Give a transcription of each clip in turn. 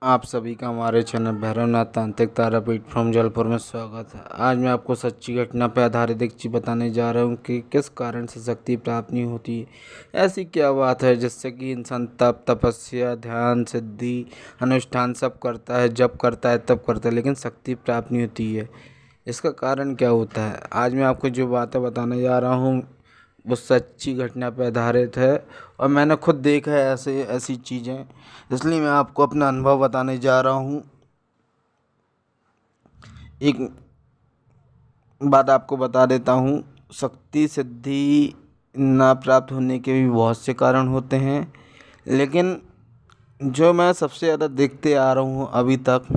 आप सभी का हमारे चैनल भैरवनाथ तांत्रिक तारापीठ फ्रॉम जलपुर में स्वागत है। आज मैं आपको सच्ची घटना पर आधारित एक चीज़ बताने जा रहा हूँ कि किस कारण से शक्ति प्राप्त नहीं होती है। ऐसी क्या बात है जिससे कि इंसान तप तपस्या ध्यान सिद्धि अनुष्ठान सब करता है, जब करता है तब करता है, लेकिन शक्ति प्राप्त नहीं होती है। इसका कारण क्या होता है? आज मैं आपको जो बातें बताने जा रहा हूँ वो सच्ची घटना पर आधारित है और मैंने खुद देखा है ऐसी चीज़ें, इसलिए मैं आपको अपना अनुभव बताने जा रहा हूँ। एक बात आपको बता देता हूँ, शक्ति सिद्धि ना प्राप्त होने के भी बहुत से कारण होते हैं, लेकिन जो मैं सबसे ज़्यादा देखते आ रहा हूँ अभी तक,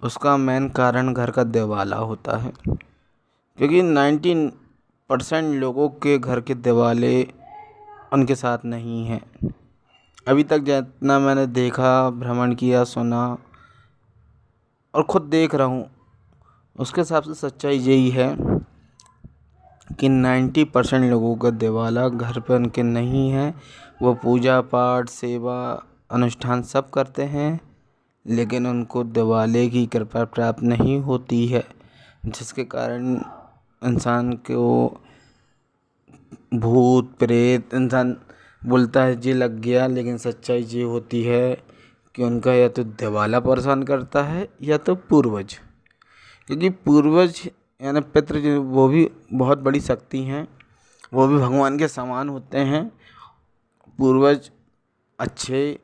उसका मेन कारण घर का दिवाला होता है। क्योंकि 90% लोगों के घर के दिवाले उनके साथ नहीं हैं। अभी तक जितना मैंने देखा, भ्रमण किया, सुना और ख़ुद देख रहा हूँ, उसके हिसाब से सच्चाई यही है कि 90% लोगों का दिवाला घर पर उनके नहीं है। वो पूजा पाठ सेवा अनुष्ठान सब करते हैं, लेकिन उनको दिवाले की कृपा प्राप्त नहीं होती है, जिसके कारण इंसान को भूत प्रेत इंसान बोलता है जी लग गया, लेकिन सच्चाई ये होती है कि उनका या तो दिवाला परेशान करता है या तो पूर्वज। क्योंकि पूर्वज यानी पितृ जो वो भी बहुत बड़ी शक्ति हैं, वो भी भगवान के समान होते हैं। पूर्वज अच्छे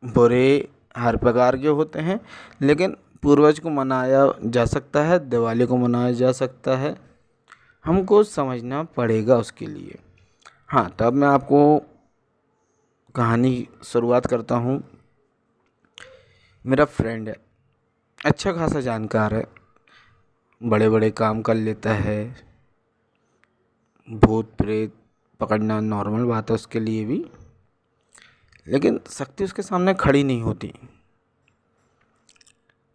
बुरे हर प्रकार के होते हैं, लेकिन पूर्वज को मनाया जा सकता है, दिवाली को मनाया जा सकता है। हमको समझना पड़ेगा उसके लिए। हाँ, तब मैं आपको कहानी शुरुआत करता हूँ। मेरा फ्रेंड है, अच्छा खासा जानकार है, बड़े बड़े काम कर लेता है। भूत प्रेत पकड़ना नॉर्मल बात है उसके लिए भी, लेकिन शक्ति उसके सामने खड़ी नहीं होती।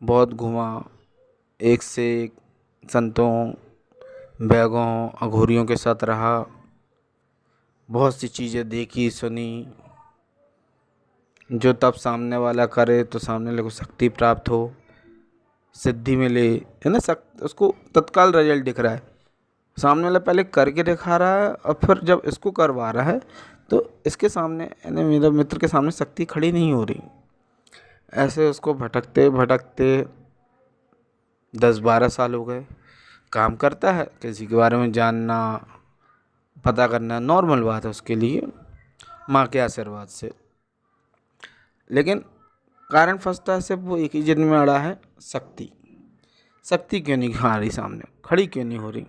बहुत घुमा, एक से एक संतों बैगों अघोरियों के साथ रहा, बहुत सी चीज़ें देखी सुनी। जो तब सामने वाला करे तो सामने वाले को शक्ति प्राप्त हो, सिद्धि मिले, है ना। उसको तत्काल रिजल्ट दिख रहा है, सामने वाला पहले करके दिखा रहा है और फिर जब इसको करवा रहा है तो इसके सामने यानी मेरे मित्र के सामने शक्ति खड़ी नहीं हो रही। ऐसे उसको भटकते भटकते 10-12 साल हो गए। काम करता है, किसी के बारे में जानना पता करना नॉर्मल बात है उसके लिए, माँ के आशीर्वाद से। लेकिन कारण फंसता है सिर्फ वो एक ही जिद में अड़ा है, शक्ति। शक्ति क्यों नहीं आ रही सामने, खड़ी क्यों नहीं हो रही।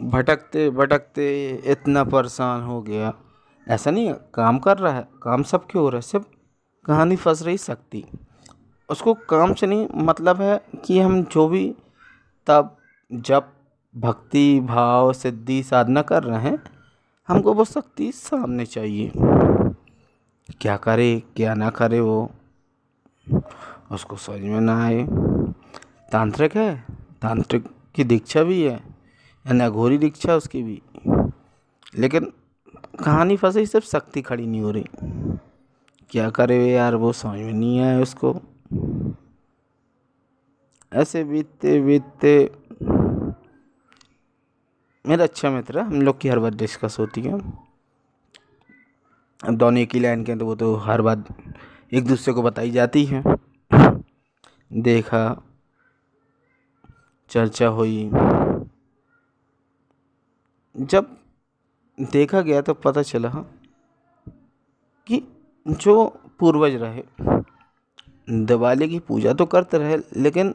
भटकते भटकते इतना परेशान हो गया। ऐसा नहीं है, काम कर रहा है, काम सब क्यों हो रहा है, सिर्फ कहानी फंस रही शक्ति। उसको काम से नहीं मतलब है कि हम जो भी तब जब भक्ति भाव सिद्धि साधना कर रहे हैं, हमको वो शक्ति सामने चाहिए। क्या करे क्या ना करे वो उसको समझ में ना आए। तांत्रिक है, तांत्रिक की दीक्षा भी है, यानी अघोरी दीक्षा उसकी भी, लेकिन कहानी फंसी, सिर्फ शक्ति खड़ी नहीं हो रही। क्या करे यार, वो समझ में नहीं आया उसको। ऐसे बीतते बीतते मेरा अच्छा मित्र है, हम लोग की हर बात डिस्कस होती है। अब दोनों एक ही लाइन के हैं तो वो तो हर बात एक दूसरे को बताई जाती है। देखा, चर्चा हुई, जब देखा गया तो पता चला कि जो पूर्वज रहे दिवाली की पूजा तो करते रहे, लेकिन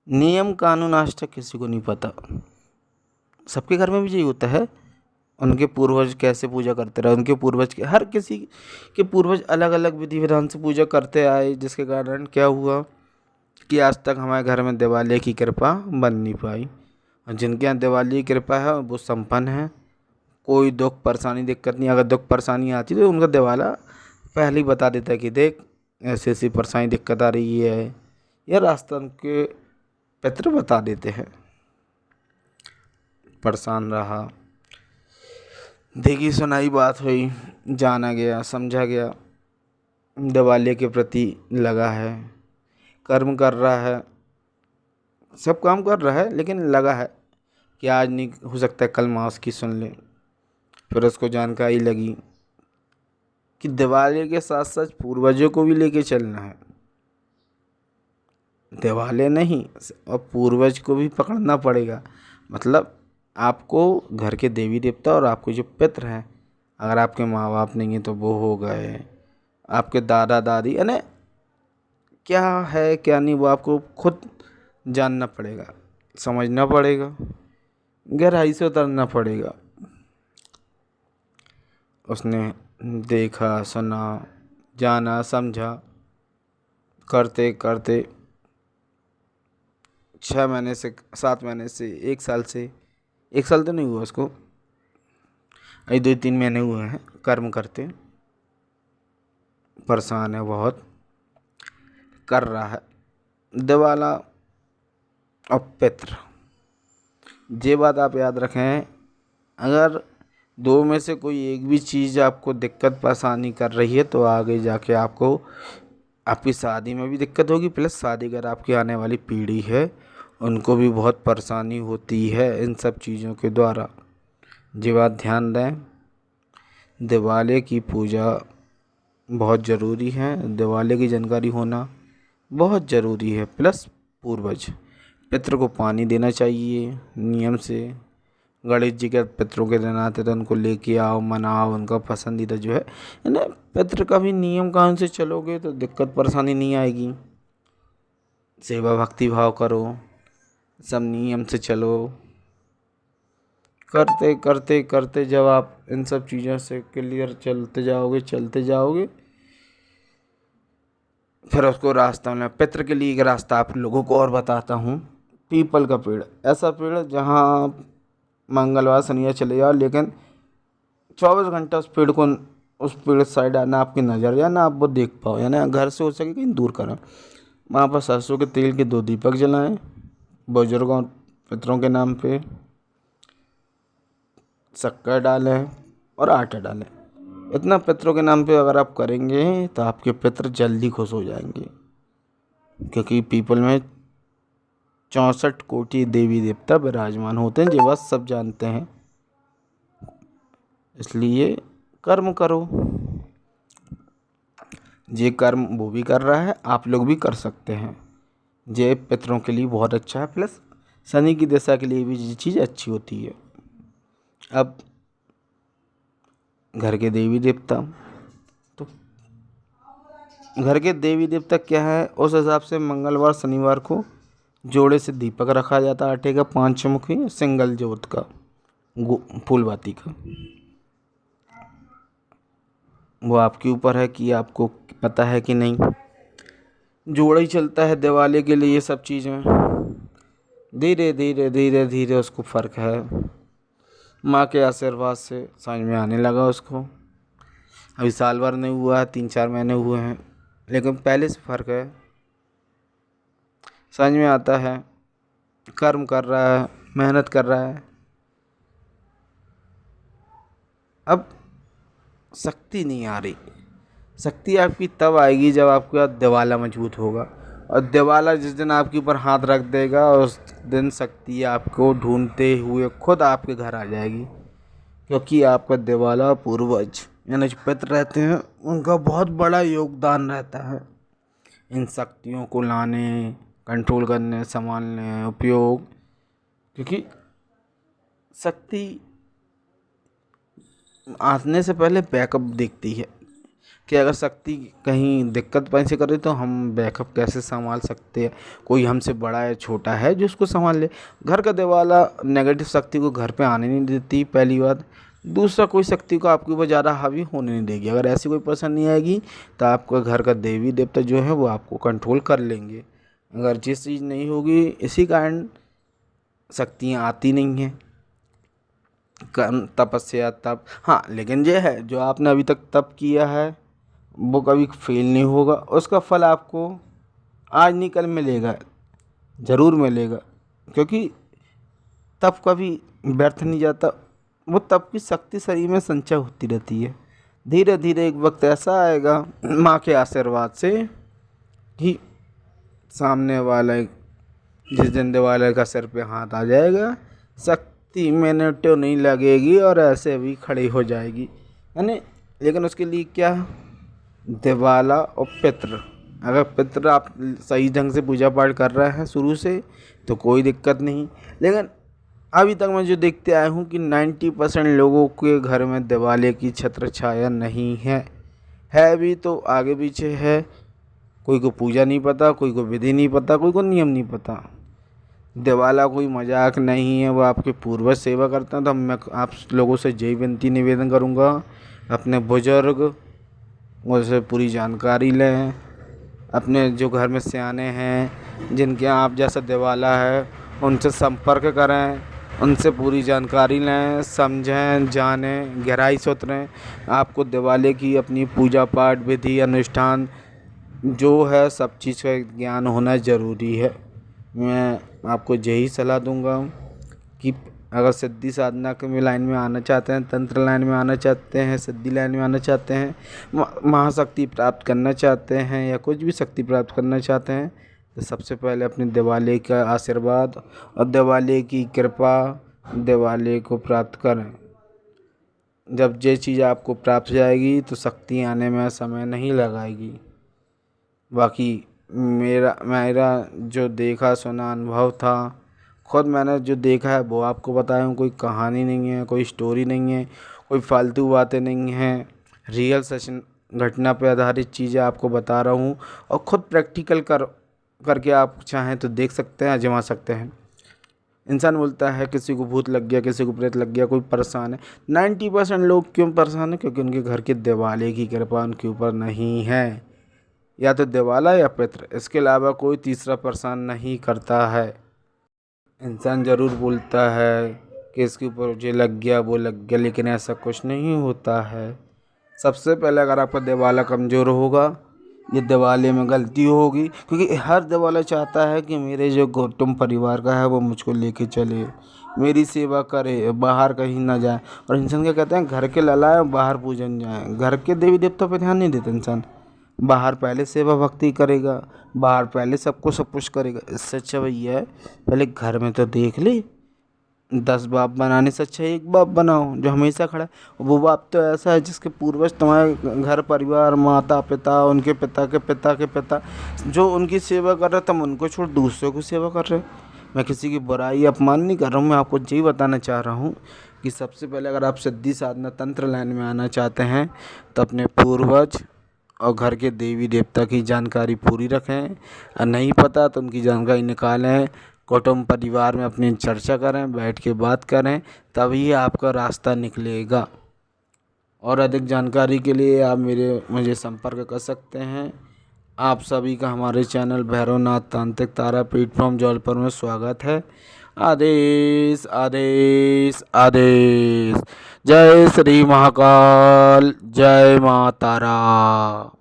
नियम कानून आज तक किसी को नहीं पता। सबके घर में भी यही होता है, उनके पूर्वज कैसे पूजा करते रहे, उनके पूर्वज के हर किसी के पूर्वज अलग अलग विधि विधान से पूजा करते आए, जिसके कारण क्या हुआ कि आज तक हमारे घर में दिवाली की कृपा बन नहीं पाई। और जिनके यहाँ दिवाली की कृपा है वो संपन्न है, कोई दुख परेशानी दिक्कत नहीं। अगर दुख परेशानी आती तो उनका दिवाला पहले ही बता देता है कि देख ऐसी ऐसी परेशानी दिक्कत आ रही है, या रास्ता उनके पितृ बता देते हैं। परेशान रहा, देखी सुनाई बात हुई, जाना गया समझा गया। दिवाली के प्रति लगा है, कर्म कर रहा है, सब काम कर रहा है, लेकिन लगा है कि आज नहीं हो सकता है कल माँ उसकी सुन ले। फिर उसको जानकारी लगी कि दिवाली के साथ साथ पूर्वजों को भी लेके चलना है। दिवाली नहीं, और पूर्वज को भी पकड़ना पड़ेगा। मतलब आपको घर के देवी देवता और आपके जो पितृ हैं, अगर आपके माँ बाप नहीं हैं तो वो हो गए, आपके दादा दादी, यानी क्या है क्या नहीं वो आपको खुद जानना पड़ेगा, समझना पड़ेगा, गहराई से उतरना पड़ेगा। उसने देखा, सुना, जाना, समझा, करते करते 6 महीने से, 7 महीने से, 1 साल से, 1 साल तो नहीं हुआ उसको, अभी 2-3 महीने हुए हैं कर्म करते। परेशान है बहुत, कर रहा है दिवाला और पितृ। ये बात आप याद रखें, अगर दो में से कोई एक भी चीज़ आपको दिक्कत परेशानी कर रही है तो आगे जाके आपको आपकी शादी में भी दिक्कत होगी, प्लस शादी अगर आपकी आने वाली पीढ़ी है उनको भी बहुत परेशानी होती है इन सब चीज़ों के द्वारा। ये बात ध्यान दें, दिवाली की पूजा बहुत ज़रूरी है, दिवाली की जानकारी होना बहुत ज़रूरी है। प्लस पूर्वज पितरों को पानी देना चाहिए नियम से। गणेश जी के पितरों के दिन आते तो उनको लेके आओ, मनाओ, उनका पसंदीदा जो है ना, पितृ का भी नियम कानून से चलोगे तो दिक्कत परेशानी नहीं आएगी। सेवा भक्ति भाव करो, सब नियम से चलो, करते करते करते जब आप इन सब चीज़ों से क्लियर चलते जाओगे फिर उसको रास्ता में, पितृ के लिए एक रास्ता आप लोगों को और बताता हूँ। पीपल का पेड़, ऐसा पेड़ जहाँ मंगलवार शनिवार चले जाओ, लेकिन 24 घंटा उस पेड़ साइड आना, आपकी नज़र जाना, आप वो देख पाओ, यानी घर से हो सके कहीं दूर करें। वहाँ पर सरसों के तेल के 2 दीपक जलाएं, बुजुर्गों पितरों के नाम पे शक्कर डालें और आटा डालें। इतना पितरों के नाम पे अगर आप करेंगे तो आपके पितर जल्दी खुश हो जाएंगे, क्योंकि पीपल में 64 कोटि देवी देवता विराजमान होते हैं, ये बात सब जानते हैं। इसलिए कर्म करो, ये कर्म वो भी कर रहा है, आप लोग भी कर सकते हैं। ये पितरों के लिए बहुत अच्छा है, प्लस शनि की दशा के लिए भी ये चीज़ अच्छी होती है। अब घर के देवी देवता, तो घर के देवी देवता क्या है, उस हिसाब से मंगलवार शनिवार को जोड़े से दीपक रखा जाता है आटे का, 5 मुखी सिंगल जोत का, फूलबाती का। वो आपके ऊपर है कि आपको पता है कि नहीं। जोड़ा ही चलता है दिवाली के लिए ये सब चीज़ें, धीरे धीरे धीरे धीरे उसको फ़र्क है, माँ के आशीर्वाद से समझ में आने लगा उसको। अभी साल भर नहीं हुआ है, 3-4 महीने हुए हैं, लेकिन पहले से फ़र्क है, समझ में आता है, कर्म कर रहा है, मेहनत कर रहा है। अब शक्ति नहीं आ रही, शक्ति आपकी तब आएगी जब आपके पास दिवाला मजबूत होगा, और दिवाला जिस दिन आपके ऊपर हाथ रख देगा उस दिन शक्ति आपको ढूंढते हुए खुद आपके घर आ जाएगी, क्योंकि आपका दिवाला पूर्वज यानी जो पितृ रहते हैं उनका बहुत बड़ा योगदान रहता है इन शक्तियों को लाने, कंट्रोल करने, संभालने, उपयोग। क्योंकि शक्ति आने से पहले बैकअप देखती है कि अगर शक्ति कहीं दिक्कत पैसे करे तो हम बैकअप कैसे संभाल सकते हैं, कोई हमसे बड़ा है छोटा है जो उसको संभाल ले। घर का दिवाला नेगेटिव शक्ति को घर पे आने नहीं देती, पहली बात। दूसरा, कोई शक्ति को आपके ऊपर ज़्यादा हावी होने नहीं देगी। अगर ऐसी कोई परेशानी आएगी तो आपका घर का देवी देवता जो है वो आपको कंट्रोल कर लेंगे। अगर जिस चीज़ नहीं होगी, इसी कारण शक्तियाँ आती नहीं हैं, तपस्या तप। हाँ, लेकिन ये है जो आपने अभी तक तप किया है वो कभी फेल नहीं होगा, उसका फल आपको आज नहीं कल मिलेगा, ज़रूर मिलेगा। क्योंकि तप कभी व्यर्थ नहीं जाता, वो तप की शक्ति शरीर में संचय होती रहती है, धीरे धीरे एक वक्त ऐसा आएगा माँ के आशीर्वाद से कि सामने वाला जिस जिंदे वाले का सिर पे हाथ आ जाएगा, शक्ति मिनटों नहीं लगेगी और ऐसे भी खड़ी हो जाएगी, है ना। लेकिन उसके लिए क्या, दिवाला और पितृ। अगर पितृ आप सही ढंग से पूजा पाठ कर रहे हैं शुरू से तो कोई दिक्कत नहीं। लेकिन अभी तक मैं जो देखते आया हूँ कि 90% लोगों के घर में दिवाली की छत्र छाया नहीं है भी तो आगे पीछे है। कोई को पूजा नहीं पता, कोई को विधि नहीं पता, कोई को नियम नहीं पता। दिवाला कोई मजाक नहीं है, वो आपके पूर्वज सेवा करते हैं। तो मैं आप लोगों से यही विनती निवेदन करूँगा, अपने बुजुर्ग उनसे पूरी जानकारी लें। अपने जो घर में सियाने हैं जिनके यहाँ आप जैसा दिवाला है उनसे संपर्क करें, उनसे पूरी जानकारी लें, समझें, जानें, गहराई से उतरें। आपको दिवाली की अपनी पूजा पाठ विधि अनुष्ठान जो है सब चीज़ का ज्ञान होना ज़रूरी है। मैं आपको यही सलाह दूंगा कि अगर सिद्धि साधना के लाइन में आना चाहते हैं, तंत्र लाइन में आना चाहते हैं, सिद्धि लाइन में आना चाहते हैं, महाशक्ति प्राप्त करना चाहते हैं या कुछ भी शक्ति प्राप्त करना चाहते हैं, तो सबसे पहले अपने दिवाली का आशीर्वाद और दिवाली की कृपा, दिवाली को प्राप्त करें। जब ये चीज़ आपको प्राप्त हो जाएगी तो शक्ति आने में समय नहीं लगाएगी। बाकी मेरा जो देखा सुना अनुभव था, खुद मैंने जो देखा है वो आपको बताया हूँ। कोई कहानी नहीं है, कोई स्टोरी नहीं है, कोई फालतू बातें नहीं हैं। रियल सेशन घटना पे आधारित चीज़ें आपको बता रहा हूँ और ख़ुद प्रैक्टिकल करके आप चाहें तो देख सकते हैं, आजमा सकते हैं। इंसान बोलता है किसी को भूत लग गया, किसी को प्रेत लग गया, कोई परेशान है। 90% लोग क्यों परेशान है? क्योंकि उनके घर के दिवाले की कृपा उनके ऊपर नहीं है। या तो दिवाला या पितृ, इसके अलावा कोई तीसरा परेशान नहीं करता है। इंसान ज़रूर बोलता है कि इसके ऊपर मुझे लग गया, वो लग गया, लेकिन ऐसा कुछ नहीं होता है। सबसे पहले अगर आपका दिवाला कमज़ोर होगा, ये दिवाले में गलती होगी, क्योंकि हर दिवाला चाहता है कि मेरे जो कुटुंब परिवार का है वो मुझको लेके चले, मेरी सेवा करे, बाहर कहीं ना जाए। और इंसान क्या कहते हैं, घर के ललाए बाहर पूजन जाए। घर के देवी देवताओं पर ध्यान नहीं देता इंसान, बाहर पहले सेवा भक्ति करेगा, बाहर पहले सबको सब कुछ करेगा। इससे अच्छा भैया पहले घर में तो देख ले, 10 बाप बनाने से अच्छा एक बाप बनाओ जो हमेशा खड़ा है। वो बाप तो ऐसा है जिसके पूर्वज तुम्हारे घर परिवार, माता पिता, उनके पिता के पिता के पिता जो उनकी सेवा कर रहे, तुम उनको छोड़ दूसरों की सेवा कर रहे। मैं किसी की बुराई अपमान नहीं कर रहा हूँ, मैं आपको यही बताना चाह रहा हूँ कि सबसे पहले अगर आप सिद्धि साधना तंत्र लाइन में आना चाहते हैं तो अपने पूर्वज और घर के देवी देवता की जानकारी पूरी रखें, और नहीं पता तो उनकी जानकारी निकालें। कुटुंब परिवार में अपनी चर्चा करें, बैठ के बात करें, तभी आपका रास्ता निकलेगा। और अधिक जानकारी के लिए आप मुझे संपर्क कर सकते हैं। आप सभी का हमारे चैनल भैरवनाथ तांत्रिक तारापीठ फ्रॉम जबलपुर में स्वागत है। आदेश आदेश आदेश। जय श्री महाकाल, जय माँ तारा।